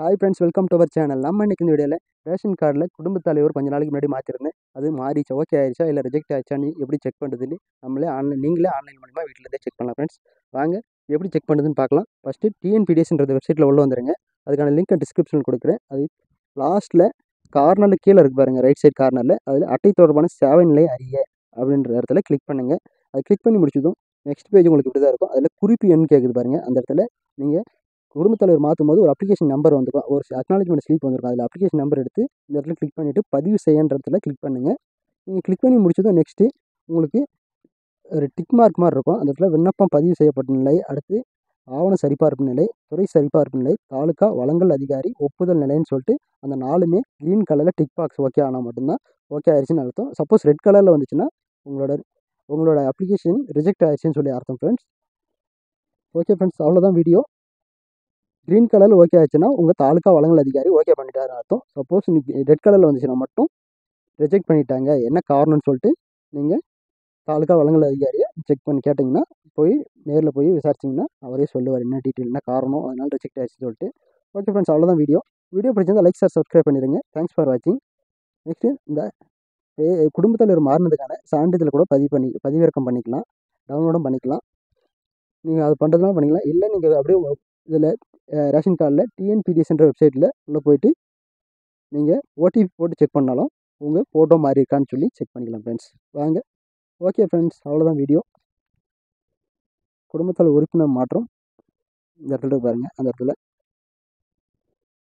Hi friends, welcome to our channel. நம்ம இன்னைக்கு இந்த வீடியோவில் ரேஷன் கார்டில் குடும்பத் தலைவர் கொஞ்ச நாளைக்கு முன்னாடி மாற்றிருந்தேன். அது மாறிச்சா, ஓகே ஆயிடுச்சா, இல்லை ரிஜெக்ட் ஆயிடுச்சான்னு எப்படி செக் பண்ணுறதுன்னு நீங்களே ஆன்லைன் மூலமாக வீட்டில் இருந்தே செக் பண்ணலாம் ஃப்ரெண்ட்ஸ். வாங்க எப்படி செக் பண்ணுறதுன்னு பார்க்கலாம். ஃபஸ்ட்டு டிஎன்பிடிஎஸ்ன்ற வெப்சைட்டில் உள்ள வந்துடுங்க. அதுக்கான லிங்க்கை டிஸ்கிரிப்ஷனில் கொடுக்குறேன். அது லாஸ்ட்டில் கார்னரில் கீழே இருக்கு பாருங்கள், ரைட் சைட் கார்னரில். அதில் அட்டை தொடர்பான சேவை நிலை அறிய அப்படின்ற இடத்துல கிளிக் பண்ணுங்கள். அது கிளிக் பண்ணி முடிச்சதும் நெக்ஸ்ட் பேஜ் உங்களுக்கு இப்படி தான் இருக்கும். அதில் குறிப்பு எண் கேட்குது பாருங்கள். அந்த இடத்துல நீங்கள் குடும்பத் தலைவர் மாற்றும் போது ஒரு அப்ளிகேஷன் நம்பர் வந்துருக்கும், ஒரு அக்னாலஜ்மெண்ட் ஸ்லிப் வந்திருக்கும். அதில் அப்ளிகேஷன் நம்பர் எடுத்து இந்த இடத்துல கிளிக் பண்ணிவிட்டு பதிவு செய்யன்றதுல கிளிக் பண்ணுங்கள். நீங்கள் கிளிக் பண்ணி முடிச்சதும் நெக்ஸ்ட்டு உங்களுக்கு ஒரு டிக் மார்க் மாதிரி இருக்கும். அந்த இடத்துல விண்ணப்பம் பதிவு செய்யப்பட்ட நிலை, அடுத்து ஆவண சரிபார்ப்பு நிலை, துறை சரிபார்ப்பு நிலை, தாலுக்கா வழங்கல் அதிகாரி ஒப்புதல் நிலைன்னு சொல்லிட்டு அந்த 4மே க்ரீன் கலரில் டிக் பாக்ஸ் ஓகே ஆனால் மட்டும்தான் ஓகே ஆயிடுச்சுன்னு அர்த்தம். சப்போஸ் ரெட் கலரில் வந்துச்சுன்னா உங்களோட அப்ளிகேஷன் ரிஜெக்ட் ஆயிடுச்சுன்னு சொல்லி அர்த்தம் ஃப்ரெண்ட்ஸ். ஓகே ஃப்ரெண்ட்ஸ், அவ்வளோதான் வீடியோ. க்ரீன் கலரில் ஓகே ஆச்சுன்னா உங்கள் தாலுக்கா வழங்கல் அதிகாரி ஓகே பண்ணிட்டாருன்னு அர்த்தம். சப்போஸ் ரெட் கலரில் வந்துச்சுன்னா மட்டும் ரிஜெக்ட் பண்ணிட்டாங்க, என்ன காரணம்னு சொல்லிட்டு நீங்கள் தாலுக்கா வழங்கல் அதிகாரியை செக் பண்ணி கேட்டிங்கன்னா, நேரில் போய் விசாரிச்சிங்கன்னா அவரே சொல்லுவார் என்ன டீட்டெயில், என்ன காரணம், அதனால் ரிஜெக்ட் ஆயிடுச்சுன்னு சொல்லிட்டு. ஓகே ஃப்ரெண்ட்ஸ், அவ்வளோதான் வீடியோ. பிடிச்சிருந்தா லைக் சார் சப்ஸ்கிரைப் பண்ணிடுங்க. தேங்க்ஸ் ஃபார் வாட்சிங். நெக்ஸ்ட்டு இந்த குடும்பத் தலைவர் மாறினதுக்கான சான்றிதழ் கூட பதிவிறக்கம் பண்ணிக்கலாம், டவுன்லோடும் பண்ணிக்கலாம். நீங்கள் அது பண்ணுறதுனால பண்ணிக்கலாம். இல்லை நீங்கள் அப்படியே இதில் ரேஷன் கார்டில் டிஎன்பிடிஎஸ்ன்ற வெப்சைட்டில் உள்ளே போயிட்டு நீங்கள் ஓடிபி போட்டு செக் பண்ணாலும் உங்கள் ஃபோட்டோ மாறி இருக்கான்னு சொல்லி செக் பண்ணிக்கலாம் ஃப்ரெண்ட்ஸ். வாங்க. ஓகே ஃப்ரெண்ட்ஸ், அவ்வளோதான் வீடியோ. குடும்பத்தில் உறுப்பினர் மாற்றம் இந்த இடத்துல பாருங்கள், அந்த இடத்துல